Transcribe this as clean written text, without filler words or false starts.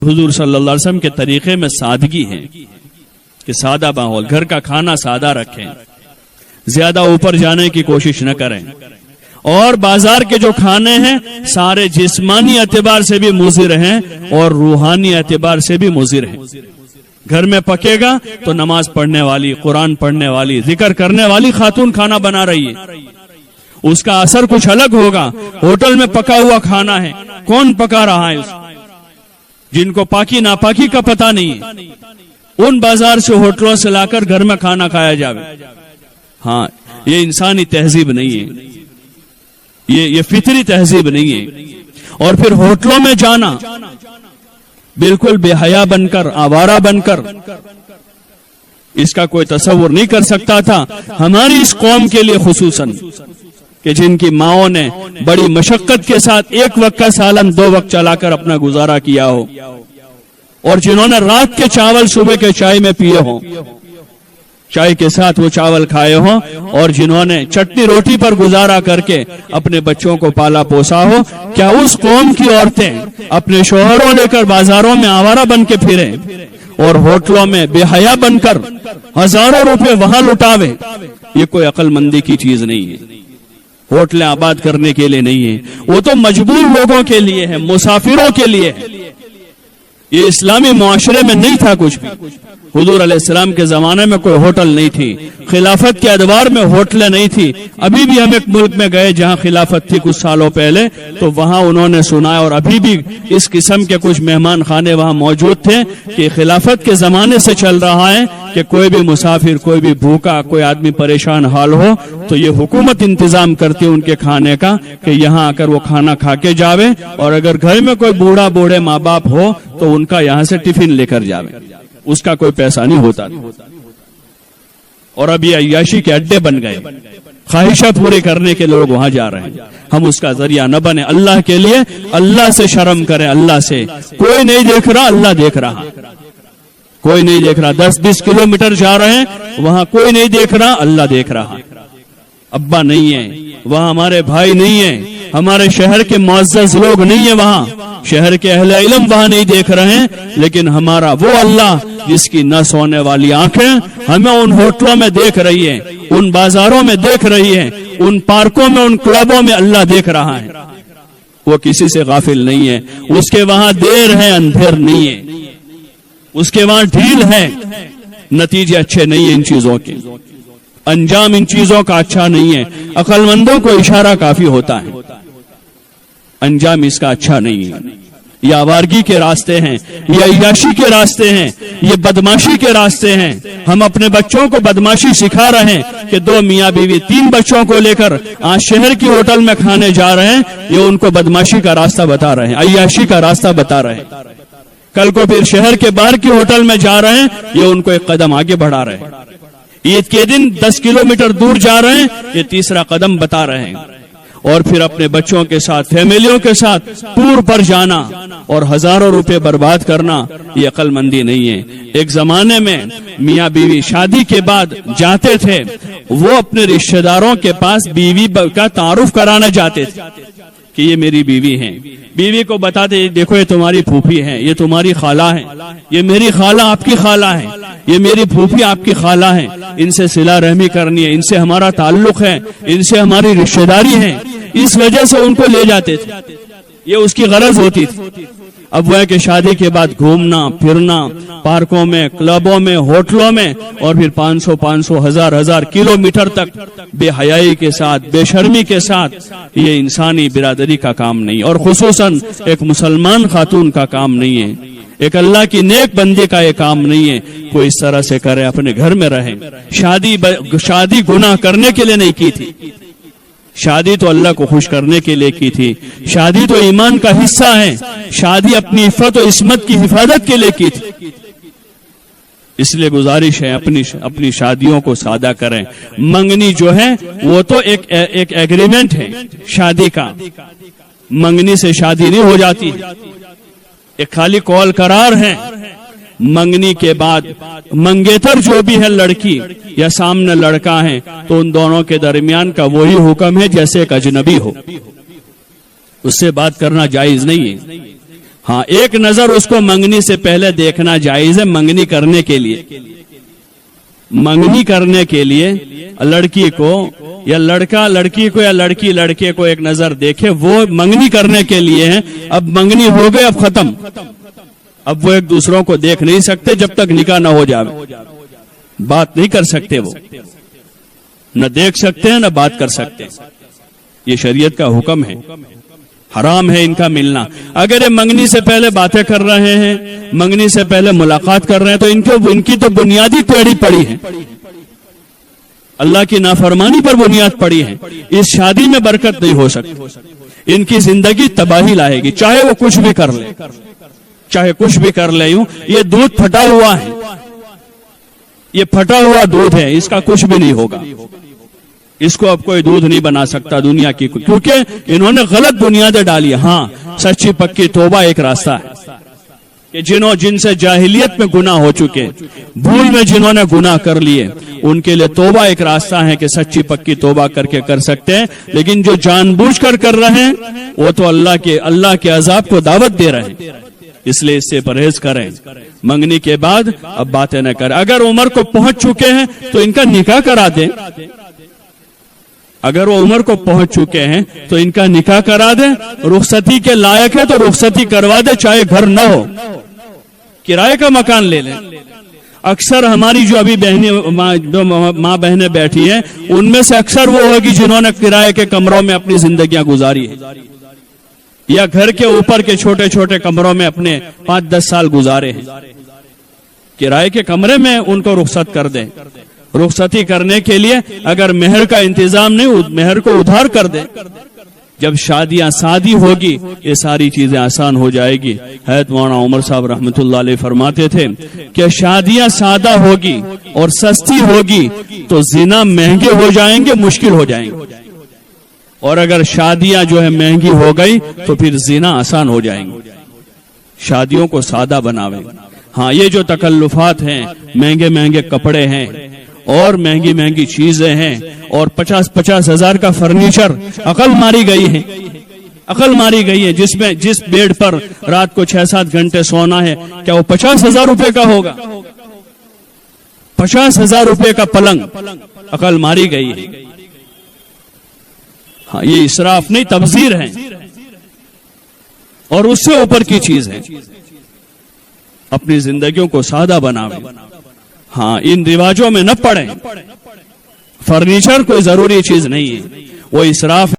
حضور صلی اللہ علیہ وسلم کے طریقے میں سادگی ہے کہ سادہ ماحول، گھر کا کھانا سادہ رکھیں، زیادہ اوپر جانے کی کوشش نہ کریں، اور بازار کے جو کھانے ہیں سارے جسمانی اعتبار سے بھی مضر ہیں اور روحانی اعتبار سے بھی مضر ہیں۔ گھر میں پکے گا تو نماز پڑھنے والی، قرآن پڑھنے والی، ذکر کرنے والی خاتون کھانا بنا رہی ہے، اس کا اثر کچھ الگ ہوگا۔ ہوٹل میں پکا ہوا کھانا ہے، کون پکا رہا ہے؟ جن کو پاکی ناپاکی کا پتہ نہیں ہے، ان بازار سے ہوٹلوں سے لا کر گھر میں کھانا کھایا جاوے۔ ہاں، یہ انسانی تہذیب نہیں ہے، یہ فطری تہذیب نہیں ہے۔ اور پھر ہوٹلوں میں جانا بالکل بے حیا بن کر، آوارہ بن کر، اس کا کوئی تصور نہیں کر سکتا تھا۔ ہماری اس قوم کے لیے خصوصاً کہ جن کی ماؤں نے بڑی مشقت کے ساتھ ایک وقت کا سالن 2 وقت چلا کر اپنا گزارا کیا ہو، اور جنہوں نے رات کے چاول صبح کے چائے میں پیے ہوں، چائے کے ساتھ وہ چاول کھائے ہوں، اور جنہوں نے چٹنی روٹی پر گزارا کر کے اپنے بچوں کو پالا پوسا ہو، کیا اس قوم کی عورتیں اپنے شوہروں لے کر بازاروں میں آوارہ بن کے پھریں اور ہوٹلوں میں بے حیا بن کر ہزاروں روپے وہاں لٹاوے؟ یہ کوئی عقل مندی کی چیز نہیں ہے۔ ہوٹلیں آباد کرنے کے لیے نہیں ہے، وہ تو مجبور لوگوں کے لیے ہے، مسافروں کے لیے ہے۔ یہ اسلامی معاشرے میں نہیں تھا کچھ بھی۔ حضور علیہ السلام کے زمانے میں کوئی ہوٹل نہیں تھی، خلافت کے ادوار میں ہوٹلیں نہیں تھی۔ ابھی بھی ہم ایک ملک میں گئے جہاں خلافت تھی کچھ سالوں پہلے، تو وہاں انہوں نے سنا، اور ابھی بھی اس قسم کے کچھ مہمان خانے وہاں موجود تھے کہ خلافت کے زمانے سے چل رہا ہے کہ کوئی بھی مسافر، کوئی بھی بھوکا، کوئی آدمی پریشان حال ہو تو یہ حکومت انتظام کرتی ان کے کھانے کا کہ یہاں آ کر وہ کھانا کھا کے جاوے، اور اگر گھر میں کوئی بوڑھے ماں باپ ہو تو ان کا یہاں سے ٹفن لے کر جاوے، اس کا کوئی پیسہ نہیں ہوتا۔ اور اب یہ عیاشی کے اڈے بن گئے، خواہشات پورے کرنے کے لوگ وہاں جا رہے ہیں۔ ہم اس کا ذریعہ نہ بنے۔ اللہ کے لیے اللہ سے شرم کریں، اللہ سے۔ کوئی نہیں دیکھ رہا، اللہ دیکھ رہا۔ کوئی نہیں دیکھ رہا، 10-20 کلومیٹر جا رہے ہیں، وہاں کوئی نہیں دیکھ رہا، اللہ دیکھ رہا۔ ابا نہیں ہے وہاں، ہمارے بھائی نہیں ہیں، ہمارے شہر کے معزز لوگ نہیں ہیں وہاں، شہر کے اہل علم وہاں نہیں دیکھ رہے ہیں، لیکن ہمارا وہ اللہ جس کی نہ سونے والی آنکھیں ہمیں ان ہوٹلوں میں دیکھ رہی ہے، ان بازاروں میں دیکھ رہی ہے، ان پارکوں میں، ان کلبوں میں اللہ دیکھ رہا ہے۔ وہ کسی سے غافل نہیں ہے۔ اس کے وہاں دیر ہے، اندھیر نہیں ہے، اس کے وہاں ڈھیل ہے۔ نتیجے اچھے نہیں ہیں ان چیزوں کے، انجام ان چیزوں کا اچھا نہیں ہے۔ عقل مندوں کو اشارہ کافی ہوتا ہے، انجام اس کا اچھا نہیں ہے۔ یہ آوارگی کے راستے ہیں، یہ عیاشی کے راستے ہیں، یہ بدماشی کے راستے ہیں۔ ہم اپنے بچوں کو بدماشی سکھا رہے ہیں کہ 2 میاں بیوی 3 بچوں کو لے کر آج شہر کی ہوٹل میں کھانے جا رہے ہیں، یہ ان کو بدماشی کا راستہ بتا رہے ہیں، عیاشی کا راستہ بتا رہے ہیں۔ کل کو پھر شہر کے باہر کی ہوٹل میں جا رہے ہیں، یہ ان کو ایک قدم آگے بڑھا رہے ہیں۔ عید کے دن 10 کلومیٹر دور جا رہے ہیں، یہ تیسرا قدم بتا رہے ہیں۔ اور پھر اپنے بچوں کے ساتھ، فیملیوں کے ساتھ ٹور پر جانا اور ہزاروں روپے برباد کرنا، یہ عقل مندی نہیں ہے۔ ایک زمانے میں میاں بیوی شادی کے بعد جاتے تھے، وہ اپنے رشتہ داروں کے پاس بیوی کا تعارف کرانا جاتے تھے کہ یہ میری بیوی ہیں۔ بیوی کو بتاتے، دیکھو یہ تمہاری پھوپھی ہے، یہ تمہاری خالہ ہے، یہ میری خالہ آپ کی خالہ ہے، یہ میری پھوپھی آپ کی خالہ ہے، ان سے صلہ رحمی کرنی ہے، ان سے ہمارا تعلق ہے، ان سے ہماری رشتہ داری ہے۔ اس وجہ سے ان کو لے جاتے تھے، یہ اس کی غرض ہوتی تھی۔ اب وہ ہے کہ شادی کے بعد گھومنا پھرنا پارکوں میں، کلبوں میں، ہوٹلوں میں، اور پھر 500 ہزار کلومیٹر تک بے حیائی کے ساتھ، بے شرمی کے ساتھ، یہ انسانی برادری کا کام نہیں، اور خصوصاً ایک مسلمان خاتون کا کام نہیں ہے، ایک اللہ کی نیک بندی کا یہ کام نہیں ہے۔ کوئی اس طرح سے کرے، اپنے گھر میں رہے۔ شادی گناہ کرنے کے لیے نہیں کی تھی، شادی تو اللہ کو خوش کرنے کے لیے کی تھی، شادی تو ایمان کا حصہ ہے، شادی اپنی عفت و عصمت کی حفاظت کے لیے کی تھی۔ اس لیے گزارش ہے اپنی شادیوں کو سادہ کریں۔ منگنی جو ہے وہ تو ایک ایگریمنٹ ہے شادی کا، منگنی سے شادی نہیں ہو جاتی، ایک خالی کال قرار ہے۔ منگنی کے بعد منگیتر جو بھی ہے لڑکی یا سامنے لڑکا ہے، تو ان دونوں کے درمیان کا وہی حکم ہے جیسے ایک اجنبی ہو، اس سے بات کرنا جائز نہیں ہے۔ ہاں ایک نظر اس کو منگنی سے پہلے دیکھنا جائز ہے، منگنی کرنے کے لیے، منگنی کرنے کے لیے لڑکی کو یا لڑکا لڑکی کو یا لڑکی لڑکے کو ایک نظر دیکھے، وہ منگنی کرنے کے لیے ہے۔ اب منگنی ہو گئے، اب ختم، اب وہ ایک دوسروں کو دیکھ نہیں سکتے جب تک نکاح نہ ہو جائے، بات نہیں کر سکتے، وہ نہ دیکھ سکتے ہیں نہ بات کر سکتے، یہ شریعت کا حکم ہے، حرام ہے ان کا ملنا۔ اگر یہ منگنی سے پہلے باتیں کر رہے ہیں، منگنی سے پہلے ملاقات کر رہے ہیں، تو ان کی تو بنیادی ٹیڑھی پڑی ہے، اللہ کی نافرمانی پر بنیاد پڑی ہے، اس شادی میں برکت نہیں ہو سکتی، ان کی زندگی تباہی لائے گی، چاہے وہ کچھ بھی کر لے، چاہے کچھ بھی کر لے۔ یوں یہ دودھ پھٹا ہوا ہے، یہ پھٹا ہوا دودھ ہے، اس کا کچھ بھی نہیں ہوگا، اس کو اب کوئی دودھ نہیں بنا سکتا دنیا کی، کیونکہ انہوں نے غلط بنیادیں ڈالی۔ ہاں سچی پکی توبہ ایک راستہ ہے کہ جن سے جاہلیت میں گناہ ہو چکے، بھول میں جنہوں نے گناہ کر لیے، ان کے لیے توبہ ایک راستہ ہے کہ سچی پکی توبہ کر کے کر سکتے ہیں، لیکن جو جان بوجھ کر رہے ہیں وہ تو اللہ کے عذاب کو دعوت دے رہے ہیں، اس لیے اس سے پرہیز کریں، منگنی کے بعد اب باتیں نہ کریں۔ اگر عمر کو پہنچ چکے ہیں تو ان کا نکاح کرا دیں، اگر وہ عمر کو پہنچ چکے ہیں تو ان کا نکاح کرا دیں، رخصتی کے لائق ہے تو رخصتی کروا دے، چاہے گھر نہ ہو، کرائے کا مکان لے لیں۔ اکثر ہماری جو ابھی ماں بہنیں بیٹھی ہیں، ان میں سے اکثر وہ ہوگی جنہوں نے کرائے کے کمروں میں اپنی زندگیاں گزاری ہے، یا گھر کے اوپر کے چھوٹے چھوٹے کمروں میں اپنے 5-10 سال گزارے ہیں۔ کرائے کے کمرے میں ان کو رخصت کر دیں، رخصتی کرنے کے لیے اگر مہر کا انتظام نہیں، مہر کو ادھار کر دیں، جب شادیاں سادی ہوگی یہ ساری چیزیں آسان ہو جائے گی۔ حضرت مولانا عمر صاحب رحمۃ اللہ علیہ فرماتے تھے کہ شادیاں سادہ ہوگی اور سستی ہوگی تو زنا مہنگے ہو جائیں گے، مشکل ہو جائیں گے، اور اگر شادیاں جو ہے مہنگی ہو گئی تو پھر زنا آسان ہو جائیں گے۔ شادیوں کو سادہ بناویں۔ ہاں یہ جو تکلفات ہیں، مہنگے مہنگے کپڑے ہیں اور مہنگی مہنگی چیزیں ہیں اور 50-50 ہزار کا فرنیچر، عقل ماری گئی ہے، عقل ماری گئی ہے، جس بیڈ پر رات کو 6-7 گھنٹے سونا ہے، کیا وہ 50,000 روپے کا ہوگا؟ 50,000 روپے کا پلنگ، عقل ماری گئی ہے۔ ہاں یہ اسراف نہیں، تبذیر ہے، اور اس سے اوپر کی چیز ہے۔ اپنی زندگیوں کو سادہ بناویں، ہاں ان رواجوں میں نہ پڑیں۔ فرنیچر کوئی ضروری چیز نہیں ہے، وہ اسراف